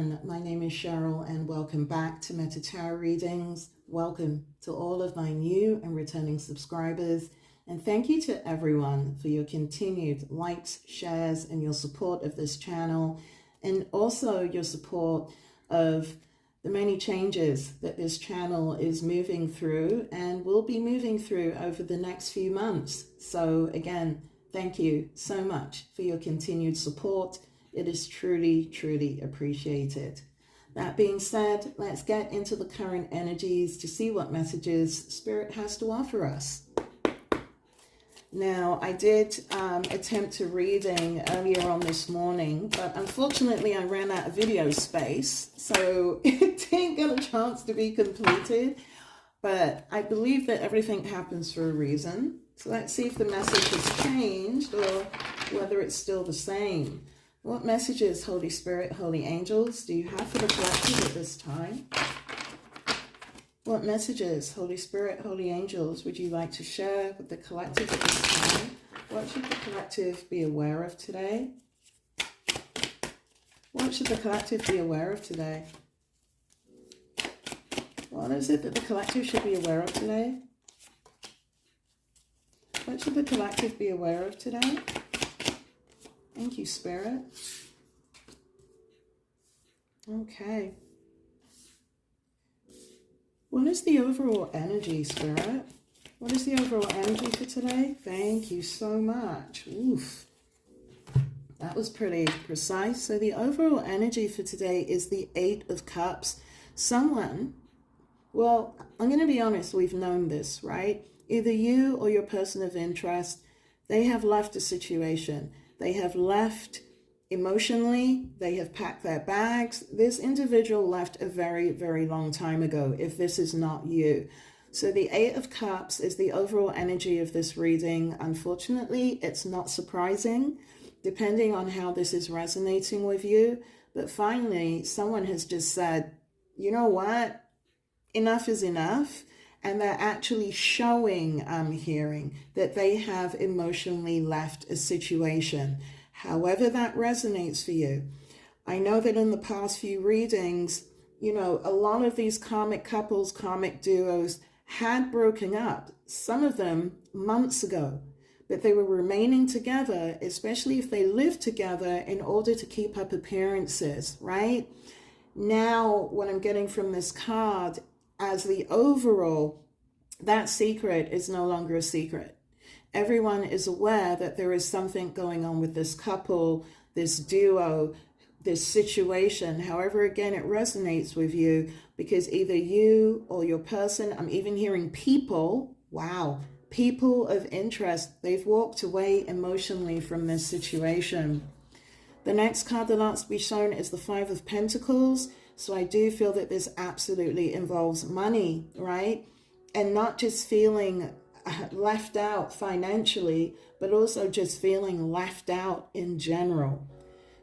everyone, my name is Cheryl and welcome back to Metta Tarot Readings. Welcome to all of my new and returning subscribers, and thank you to everyone for your continued likes, shares, and your support of this channel, and also your support of the many changes that this channel is moving through and will be moving through over the next few months. So again, thank you so much for your continued support. It is truly, truly appreciated. That being said, let's get into the current energies to see what messages Spirit has to offer us. Now, I did attempt a reading earlier on this morning, but unfortunately I ran out of video space, so it didn't get a chance to be completed. But I believe that everything happens for a reason. So let's see if the message has changed or whether it's still the same. What messages, Holy Spirit, Holy Angels, do you have for the collective at this time? What messages, Holy Spirit, Holy Angels, would you like to share with the collective at this time? What should the collective be aware of today? What should the collective be aware of today? What is it that the collective should be aware of today? What should the collective be aware of today? Thank you, Spirit. Okay. What is the overall energy, Spirit? What is the overall energy for today? Thank you so much. Oof. That was pretty precise. So the overall energy for today is the Eight of Cups. Someone, well, I'm going to be honest, we've known this, right? Either you or your person of interest, they have left a situation. They have left emotionally, they have packed their bags. This individual left a very, very long time ago, if this is not you. So the Eight of Cups is the overall energy of this reading. Unfortunately, it's not surprising, depending on how this is resonating with you. But finally, someone has just said, you know what? Enough is enough. And they're actually showing, I'm hearing, that they have emotionally left a situation. However that resonates for you. I know that in the past few readings, you know, a lot of these karmic couples, karmic duos had broken up. Some of them months ago. But they were remaining together, especially if they lived together, in order to keep up appearances, right? Now, what I'm getting from this card, as the overall, that secret is no longer a secret. Everyone is aware that there is something going on with this couple, this duo, this situation. However, again, it resonates with you because either you or your person, I'm even hearing people, wow, people of interest, they've walked away emotionally from this situation. The next card that wants to be shown is the Five of Pentacles. So I do feel that this absolutely involves money, right? And not just feeling left out financially, but also just feeling left out in general.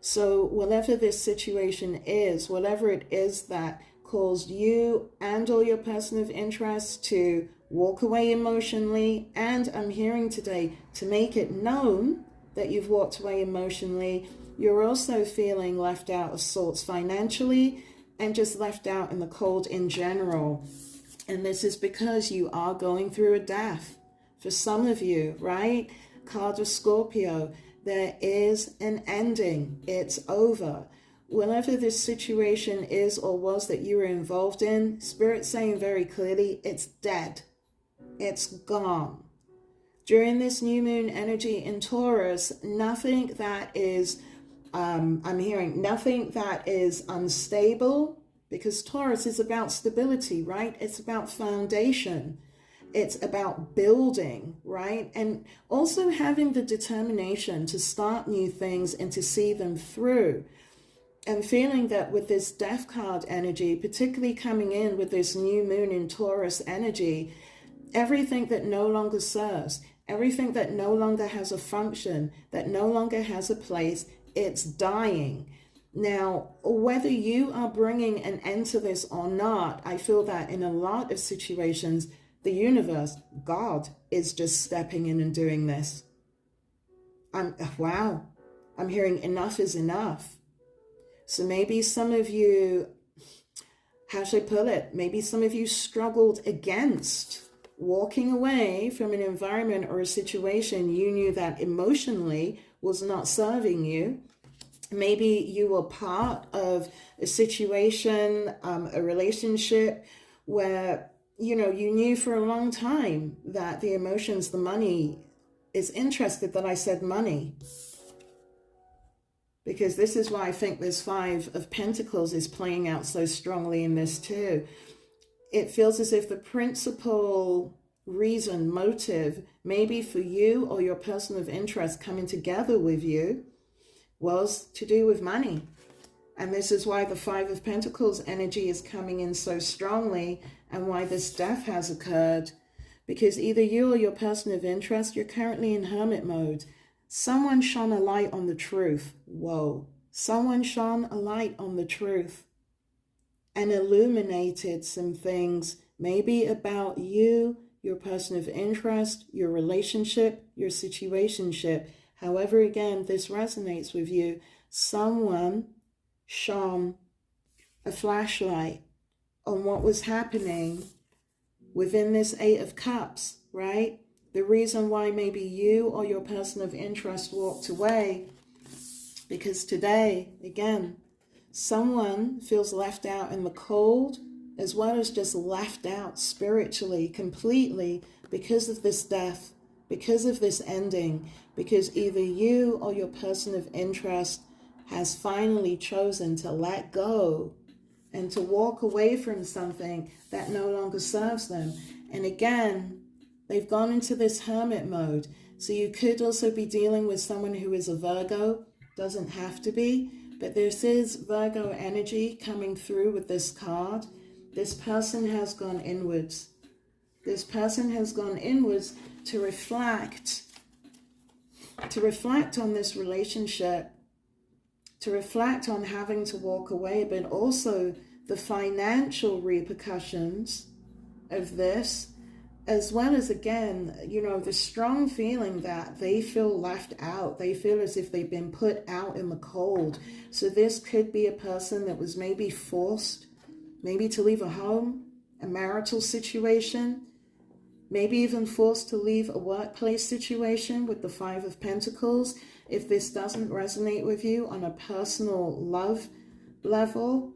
So whatever this situation is, whatever it is that caused you and or your person of interest to walk away emotionally, and I'm hearing today to make it known that you've walked away emotionally, you're also feeling left out of sorts financially, and just left out in the cold in general. And this is because you are going through a death. For some of you, right? Card of Scorpio, there is an ending. It's over. Whatever this situation is or was that you were involved in, Spirit's saying very clearly, it's dead. It's gone. During this new moon energy in Taurus, nothing that is I'm hearing nothing that is unstable, because Taurus is about stability, right? It's about foundation. It's about building, right? And also having the determination to start new things and to see them through. And feeling that with this Death card energy, particularly coming in with this new moon in Taurus energy, everything that no longer serves, everything that no longer has a function, that no longer has a place, it's dying. Now, whether you are bringing an end to this or not, I feel that in a lot of situations, the universe, God, is just stepping in and doing this. Wow, I'm hearing enough is enough. So maybe some of you, how should I put it? Maybe some of you struggled against walking away from an environment or a situation you knew that emotionally was not serving you. Maybe you were part of a situation, a relationship where, you knew for a long time that the emotions, the money is interested, that I said money. Because this is why I think this Five of Pentacles is playing out so strongly in this too. It feels as if the principal reason, motive, maybe for you or your person of interest coming together with you was to do with money. And this is why the Five of Pentacles energy is coming in so strongly, and why this death has occurred. Because either you or your person of interest, you're currently in hermit mode. Someone shone a light on the truth. Whoa. Someone shone a light on the truth and illuminated some things, maybe about you, your person of interest, your relationship, your situationship. However, again, this resonates with you. Someone shone a flashlight on what was happening within this Eight of Cups, right? The reason why maybe you or your person of interest walked away, because today, again, someone feels left out in the cold, as well as just left out spiritually, completely, because of this death, because of this ending, because either you or your person of interest has finally chosen to let go and to walk away from something that no longer serves them. And again, they've gone into this hermit mode. So you could also be dealing with someone who is a Virgo. Doesn't have to be, but this is Virgo energy coming through with this card. This person has gone inwards. This person has gone inwards to reflect on this relationship, to reflect on having to walk away, but also the financial repercussions of this, as well as, again, the strong feeling that they feel left out. They feel as if they've been put out in the cold. So this could be a person that was maybe forced, maybe to leave a home, a marital situation, maybe even forced to leave a workplace situation with the Five of Pentacles. If this doesn't resonate with you on a personal love level,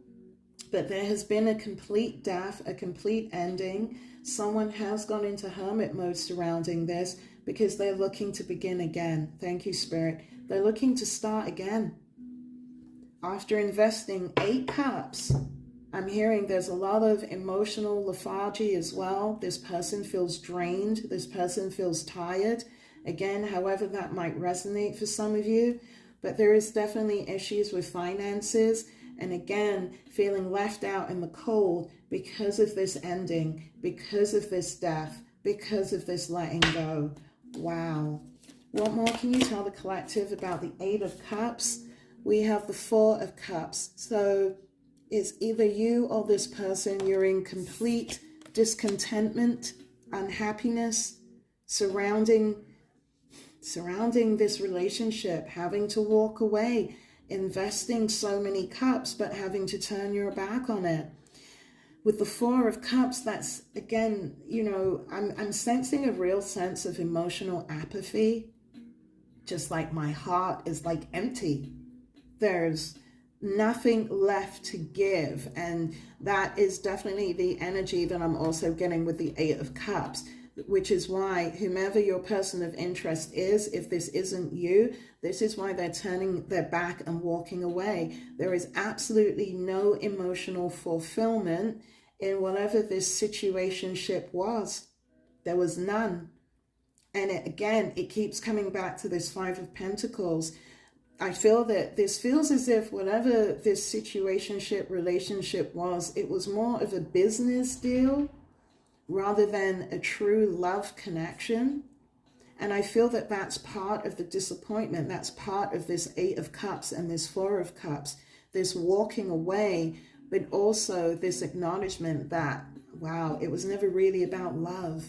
but there has been a complete death, a complete ending. Someone has gone into hermit mode surrounding this because they're looking to begin again. Thank you, Spirit. They're looking to start again. After investing 8 cups, I'm hearing there's a lot of emotional lethargy as well. This person feels drained. This person feels tired. Again, however that might resonate for some of you. But there is definitely issues with finances. And again, feeling left out in the cold because of this ending, because of this death, because of this letting go. Wow. What more can you tell the collective about the Eight of Cups? We have the Four of Cups. So it's either you or this person, you're in complete discontentment, unhappiness, surrounding this relationship, having to walk away, investing so many cups, but having to turn your back on it. With the Four of Cups, that's, again, I'm sensing a real sense of emotional apathy. Just like my heart is like empty. There's nothing left to give. And that is definitely the energy that I'm also getting with the Eight of Cups, which is why whomever your person of interest is, if this isn't you, this is why they're turning their back and walking away. There is absolutely no emotional fulfillment in whatever this situationship was. There was none. And it keeps coming back to this Five of Pentacles. I feel that this feels as if whatever this situationship, relationship was, it was more of a business deal rather than a true love connection. And I feel that that's part of the disappointment. That's part of this Eight of Cups and this Four of Cups, this walking away, but also this acknowledgement that, wow, it was never really about love.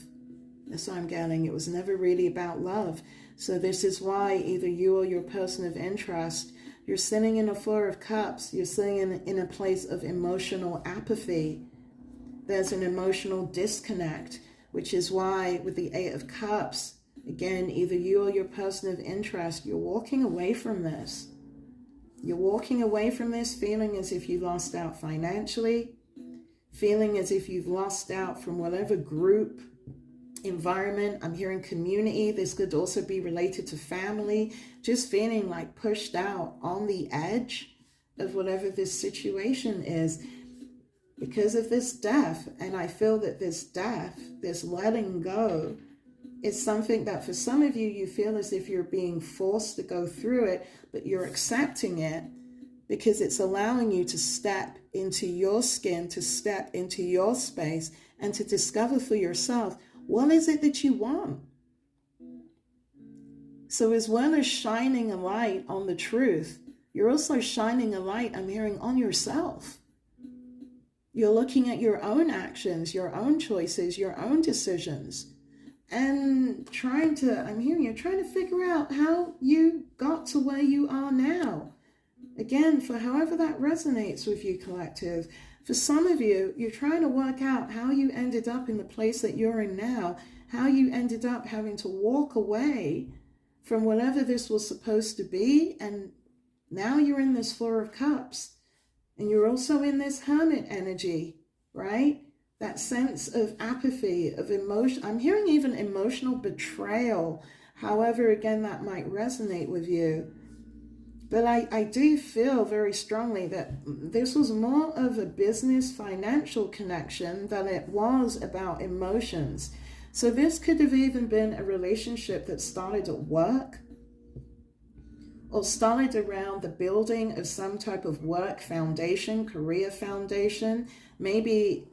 That's what I'm getting. It was never really about love. So this is why either you or your person of interest You're sitting in a Four of Cups. You're sitting in a place of emotional apathy. There's an emotional disconnect, which is why with the Eight of Cups, again, either you or your person of interest, you're walking away from this. You're walking away from this feeling as if you lost out financially, feeling as if you've lost out from whatever group, environment. I'm hearing community. This could also be related to family. Just feeling like pushed out on the edge of whatever this situation is because of this death. And I feel that this death, this letting go, is something that for some of you, you feel as if you're being forced to go through it, but you're accepting it because it's allowing you to step into your skin, to step into your space, and to discover for yourself, what is it that you want? So as well as shining a light on the truth, you're also shining a light, I'm hearing, on yourself. You're looking at your own actions, your own choices, your own decisions, and trying to, I'm hearing you're trying to figure out how you got to where you are now. Again, for however that resonates with you, collective. For some of you, you're trying to work out how you ended up in the place that you're in now, how you ended up having to walk away from whatever this was supposed to be, and now you're in this Four of Cups, and you're also in this Hermit energy, right? That sense of apathy, of emotion. I'm hearing even emotional betrayal, however, again, that might resonate with you. But I do feel very strongly that this was more of a business financial connection than it was about emotions. So this could have even been a relationship that started at work or started around the building of some type of work foundation, career foundation. Maybe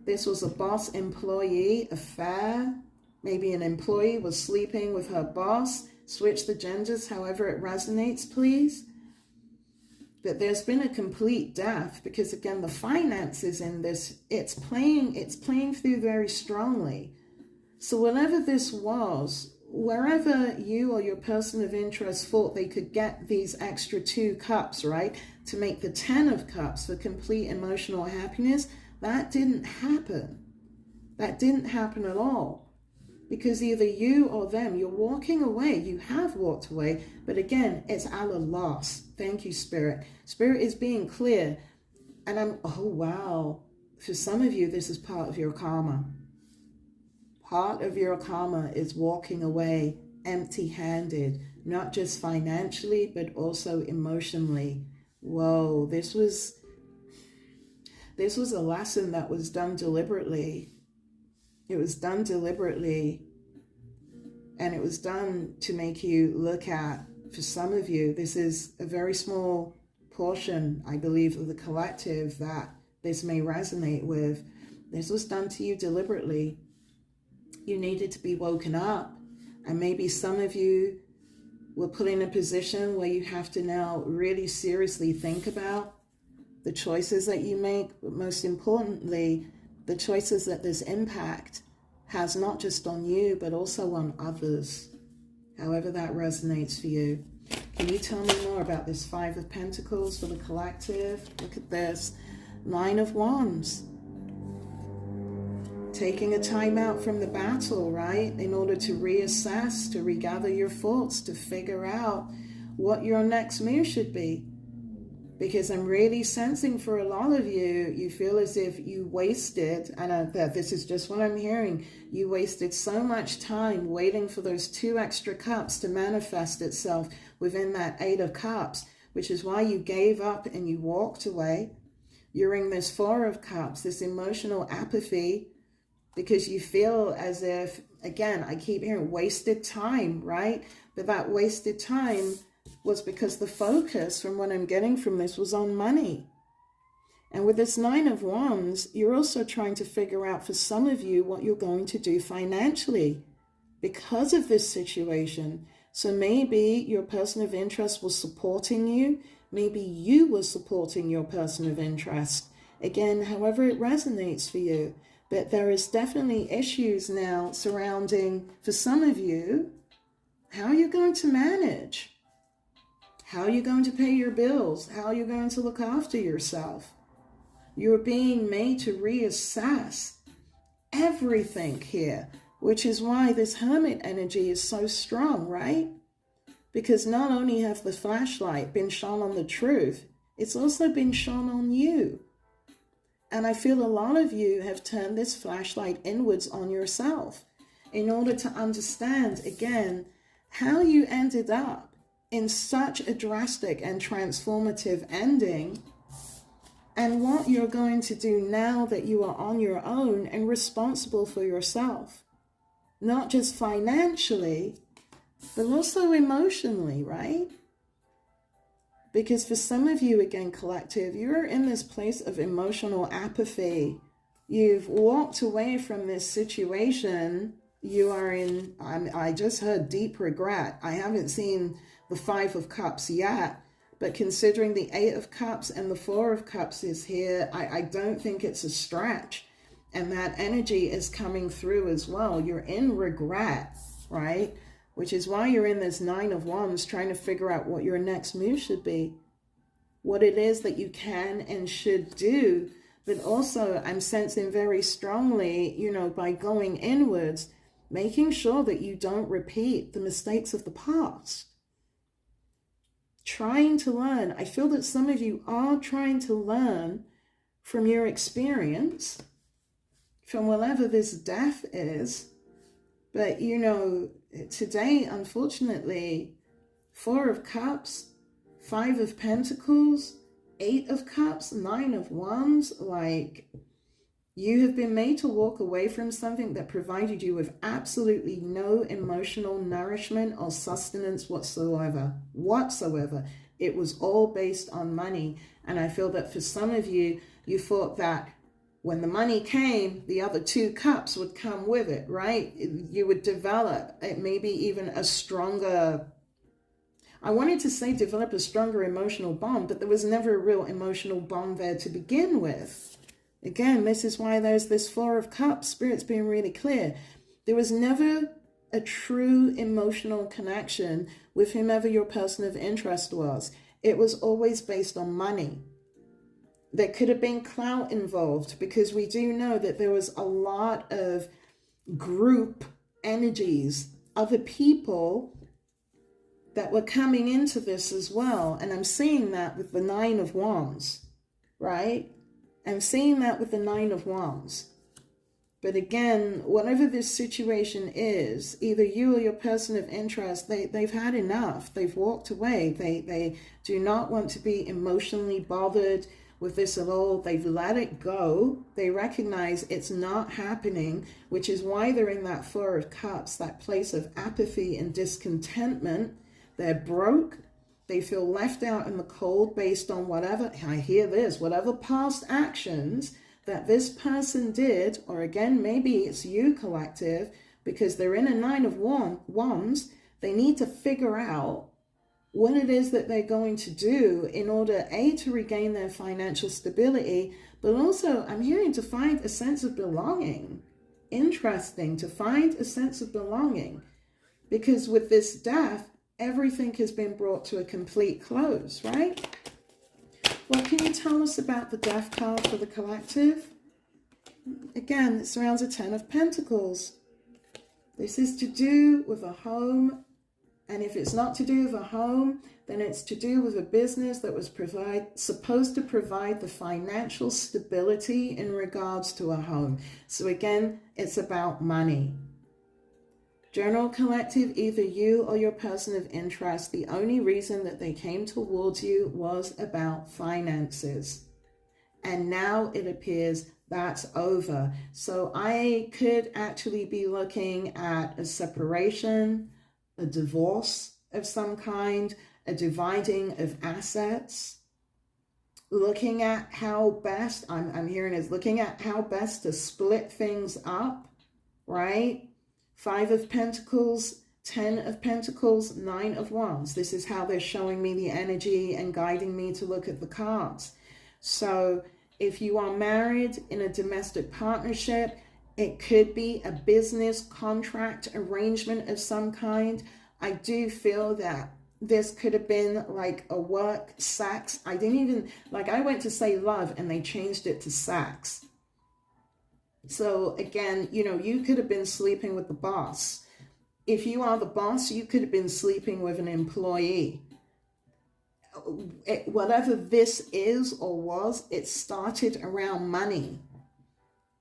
this was a boss-employee affair. Maybe an employee was sleeping with her boss. Switch the genders, however it resonates, please. But there's been a complete death because, again, the finances in this, it's playing through very strongly. So whatever this was, wherever you or your person of interest thought they could get these extra 2 cups, right, to make the 10 of cups for complete emotional happiness, that didn't happen. That didn't happen at all. Because either you or them, you're walking away. You have walked away. But again, it's at a loss. Thank you, Spirit. Spirit is being clear. And oh, wow. For some of you, this is part of your karma. Part of your karma is walking away empty-handed. Not just financially, but also emotionally. Whoa, this was a lesson that was done deliberately. It was done deliberately, and it was done to make you look at, for some of you, this is a very small portion, I believe, of the collective that this may resonate with. This was done to you deliberately. You needed to be woken up, and maybe some of you were put in a position where you have to now really seriously think about the choices that you make, but most importantly, the choices that this impact has not just on you, but also on others, however that resonates for you. Can you tell me more about this 5 of Pentacles for the collective? Look at this. 9 of Wands. Taking a time out from the battle, right? In order to reassess, to regather your thoughts, to figure out what your next move should be. Because I'm really sensing for a lot of you, you feel as if you wasted, and this is just what I'm hearing, you wasted so much time waiting for those 2 extra cups to manifest itself within that 8 of Cups, which is why you gave up and you walked away. You're in this 4 of Cups, this emotional apathy, because you feel as if, again, I keep hearing wasted time, right? But that wasted time was because the focus from what I'm getting from this was on money. And with this 9 of Wands, you're also trying to figure out for some of you what you're going to do financially because of this situation. So maybe your person of interest was supporting you. Maybe you were supporting your person of interest. Again, however it resonates for you. But there is definitely issues now surrounding, for some of you, how you're going to manage. how you're going to pay your bills, how you're going to look after yourself. You're being made to reassess everything here, which is why this Hermit energy is so strong, right? Because not only have the flashlight been shone on the truth, it's also been shone on you. And I feel a lot of you have turned this flashlight inwards on yourself in order to understand, again, how you ended up in such a drastic and transformative ending, and what you're going to do now that you are on your own and responsible for yourself. Not just financially, but also emotionally, right? Because for some of you, again, collective, you're in this place of emotional apathy. You've walked away from this situation. You are in, I just heard deep regret. I haven't seen the 5 of Cups yet. But considering the 8 of Cups and the 4 of Cups is here, I don't think it's a stretch. And that energy is coming through as well. You're in regret, right? Which is why you're in this 9 of Wands trying to figure out what your next move should be. What it is that you can and should do. But also I'm sensing very strongly, you know, by going inwards, making sure that you don't repeat the mistakes of the past. Trying to learn. I feel that some of you are trying to learn from your experience, from whatever this death is. But, you know, today, unfortunately, 4 of Cups, 5 of Pentacles, 8 of Cups, 9 of Wands, like, you have been made to walk away from something that provided you with absolutely no emotional nourishment or sustenance whatsoever. It was all based on money. And I feel that for some of you, you thought that when the money came, the other 2 cups would come with it, right? You would develop maybe even a stronger, I wanted to say develop a stronger emotional bond, but there was never a real emotional bond there to begin with. Again, this is why there's this 4 of Cups. Spirit's being really clear. There was never a true emotional connection with whomever your person of interest was. It was always based on money. There could have been clout involved, because we do know that there was a lot of group energies, other people that were coming into this as well. And I'm seeing that with the 9 of Wands, right? I'm seeing that with the 9 of Wands. But again, whatever this situation is, either you or your person of interest, they've had enough. They've walked away. They do not want to be emotionally bothered with this at all. They've let it go. They recognize it's not happening, which is why they're in that 4 of Cups, that place of apathy and discontentment. They're broke. They feel left out in the cold based on whatever, I hear this, whatever past actions that this person did, or again, maybe it's you, collective, because they're in a 9 of Wands. They need to figure out what it is that they're going to do in order, A, to regain their financial stability, but also I'm hearing to find a sense of belonging. Interesting, to find a sense of belonging. Because with this death, everything has been brought to a complete close, right? What can you tell us about the death card for the collective? Again, it surrounds a 10 of Pentacles. This is to do with a home. And if it's not to do with a home, then it's to do with a business that was supposed to provide the financial stability in regards to a home. So again, it's about money. General collective, either you or your person of interest, the only reason that they came towards you was about finances. And now it appears that's over. So I could actually be looking at a separation, a divorce of some kind, a dividing of assets, looking at how best, I'm hearing is looking at how best to split things up, right? 5 of Pentacles, 10 of Pentacles, 9 of Wands. This is how they're showing me the energy and guiding me to look at the cards. So if you are married in a domestic partnership, it could be a business contract arrangement of some kind. I do feel that this could have been like a work sex. I didn't even, like, I went to say love and they changed it to sex. So again, you know, you could have been sleeping with the boss. If you are the boss, you could have been sleeping with an employee. Whatever this is or was, it started around money.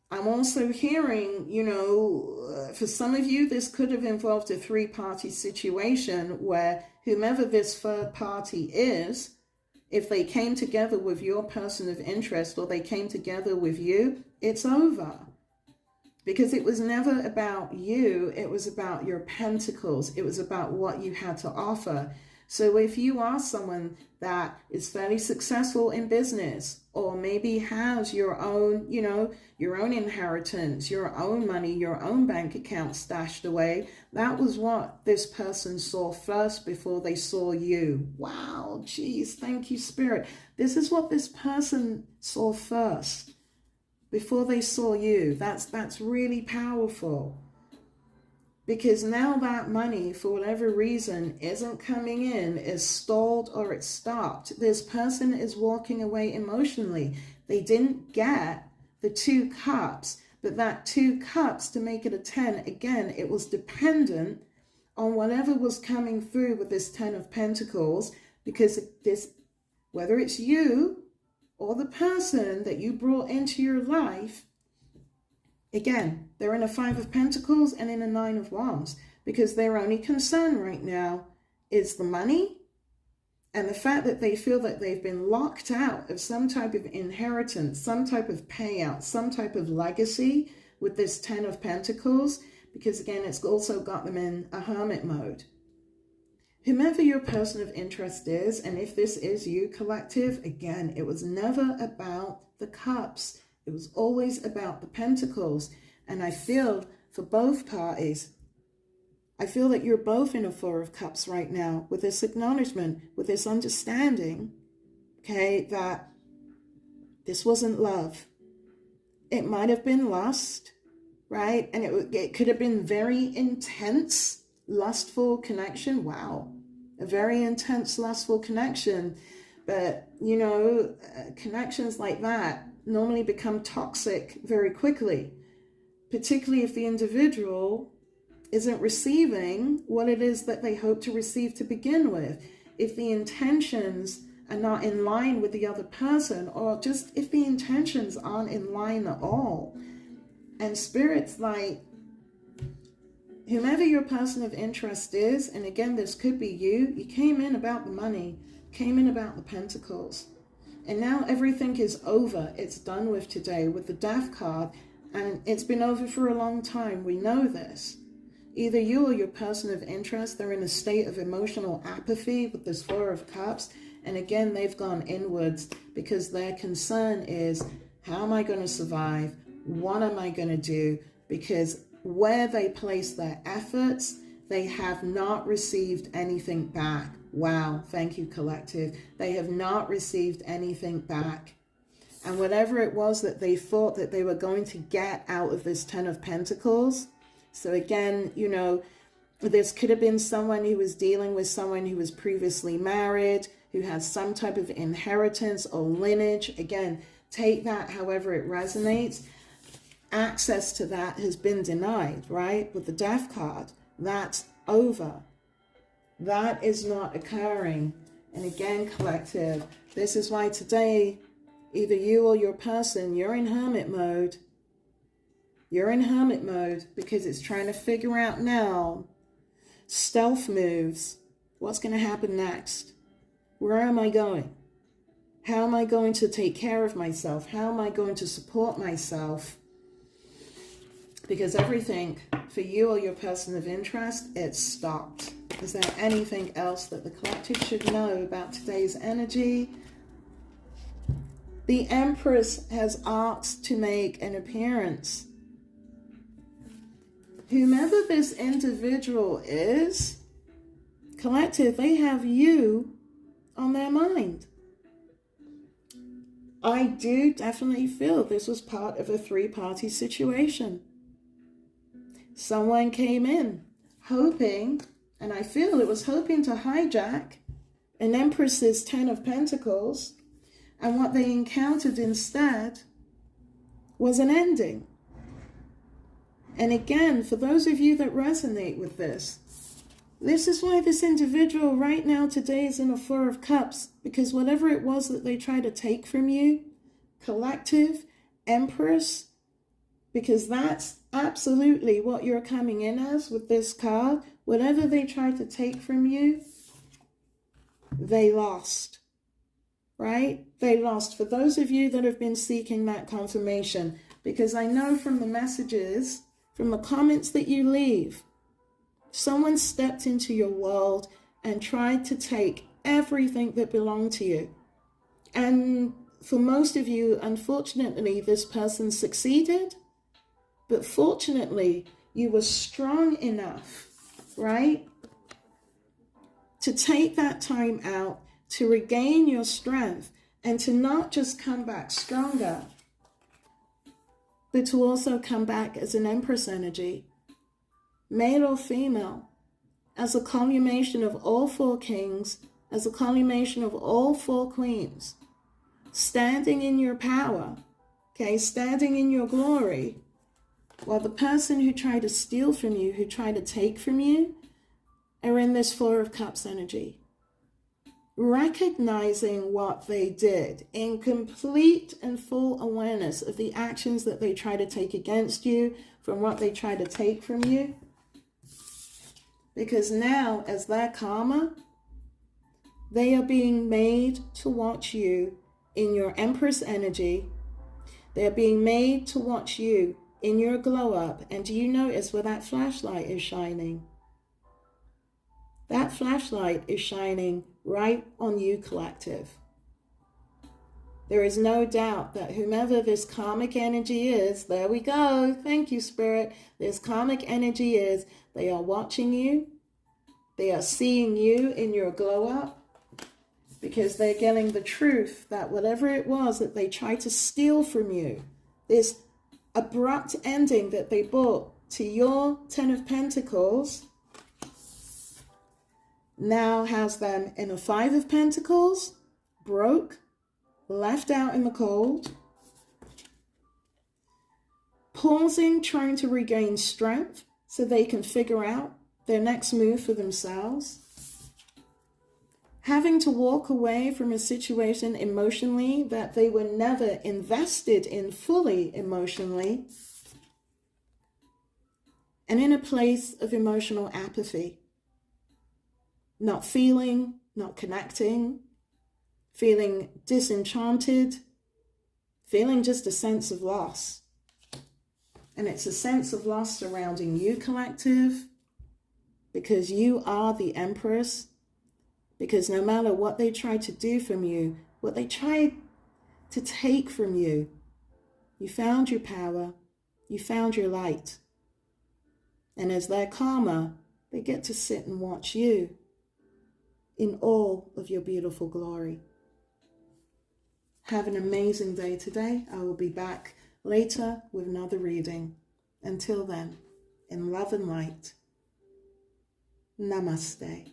I'm also hearing, you know, for some of you, this could have involved a three-party situation where whomever this third party is, if they came together with your person of interest or they came together with you, it's over. Because it was never about you, it was about your pentacles. It was about what you had to offer. So if you are someone that is fairly successful in business, or maybe has your own, you know, your own inheritance, your own money, your own bank account stashed away, that was what this person saw first before they saw you. Wow, geez, thank you, Spirit. This is what this person saw first before they saw you. That's really powerful. Because now that money, for whatever reason, isn't coming in, is stalled or it's stopped. This person is walking away emotionally. They didn't get the 2 cups, but that 2 cups, to make it a 10, again, it was dependent on whatever was coming through with this 10 of Pentacles, because this, whether it's you or the person that you brought into your life, again, they're in a 5 of Pentacles and in a 9 of Wands, because their only concern right now is the money and the fact that they feel that they've been locked out of some type of inheritance, some type of payout, some type of legacy with this 10 of Pentacles, because again, it's also got them in a hermit mode. Whomever your person of interest is, and if this is you, collective, again, it was never about the cups. It was always about the pentacles. And I feel for both parties, I feel that you're both in a 4 of cups right now, with this acknowledgement, with this understanding, okay, that this wasn't love. It might have been lust, right? And it could have been very intense, lustful connection. Wow. A very intense, lustful connection. But, you know, connections like that normally become toxic very quickly, particularly if the individual isn't receiving what it is that they hope to receive to begin with. If the intentions are not in line with the other person, or just if the intentions aren't in line at all. And Spirit's like, whomever your person of interest is, and again, this could be you, you came in about the money, came in about the pentacles. And now everything is over. It's done with today with the Death card. And it's been over for a long time. We know this. Either you or your person of interest, they're in a state of emotional apathy with this 4 of Cups. And again, they've gone inwards because their concern is, how am I going to survive? What am I going to do? Because where they place their efforts, they have not received anything back. Wow, thank you, collective. They have not received anything back. And whatever it was that they thought that they were going to get out of this 10 of Pentacles. So again, you know, this could have been someone who was dealing with someone who was previously married, who has some type of inheritance or lineage. Again, take that however it resonates. Access to that has been denied, right? With the Death card, that's over. That is not occurring. And again, collective, this is why today, either you or your person, you're in hermit mode. You're in hermit mode because it's trying to figure out now stealth moves. What's going to happen next? Where am I going? How am I going to take care of myself? How am I going to support myself? Because everything for you or your person of interest, it's stopped. Is there anything else that the collective should know about today's energy? The Empress has asked to make an appearance. Whomever this individual is, collective, they have you on their mind. I do definitely feel this was part of a 3-party situation. Someone came in hoping And I feel it was hoping to hijack an Empress's 10 of Pentacles. And what they encountered instead was an ending. And again, for those of you that resonate with this is why this individual right now today is in a Four of Cups. Because whatever it was that they tried to take from you, collective, Empress, because that's absolutely what you're coming in as with this card. Whatever they tried to take from you, they lost. Right? They lost. For those of you that have been seeking that confirmation, because I know from the messages, from the comments that you leave, someone stepped into your world and tried to take everything that belonged to you. And for most of you, unfortunately, this person succeeded. But fortunately, you were strong enough, right, to take that time out, to regain your strength, and to not just come back stronger, but to also come back as an Empress energy, male or female, as a culmination of all four kings, as a culmination of all four queens, standing in your power, okay, standing in your glory, while the person who tried to steal from you, who tried to take from you, are in this Four of Cups energy. Recognizing what they did in complete and full awareness of the actions that they try to take against you, from what they try to take from you. Because now, as their karma, they are being made to watch you in your Empress energy. They are being made to watch you in your glow up. And do you notice where that flashlight is shining? That flashlight is shining right on you, collective. There is no doubt that whomever this karmic energy is, there we go, thank you, Spirit, this karmic energy is, they are watching you, they are seeing you in your glow up, because they're getting the truth that whatever it was that they tried to steal from you, this abrupt ending that they brought to your 10 of Pentacles, now has them in a 5 of Pentacles, broke, left out in the cold, pausing, trying to regain strength so they can figure out their next move for themselves, having to walk away from a situation emotionally that they were never invested in fully emotionally, and in a place of emotional apathy. Not feeling, not connecting, feeling disenchanted, feeling just a sense of loss. And it's a sense of loss surrounding you, collective, because you are the Empress, because no matter what they try to do from you, what they try to take from you, you found your power, you found your light. And as their karma, they get to sit and watch you in all of your beautiful glory. Have an amazing day today. I will be back later with another reading. Until then, in love and light, namaste.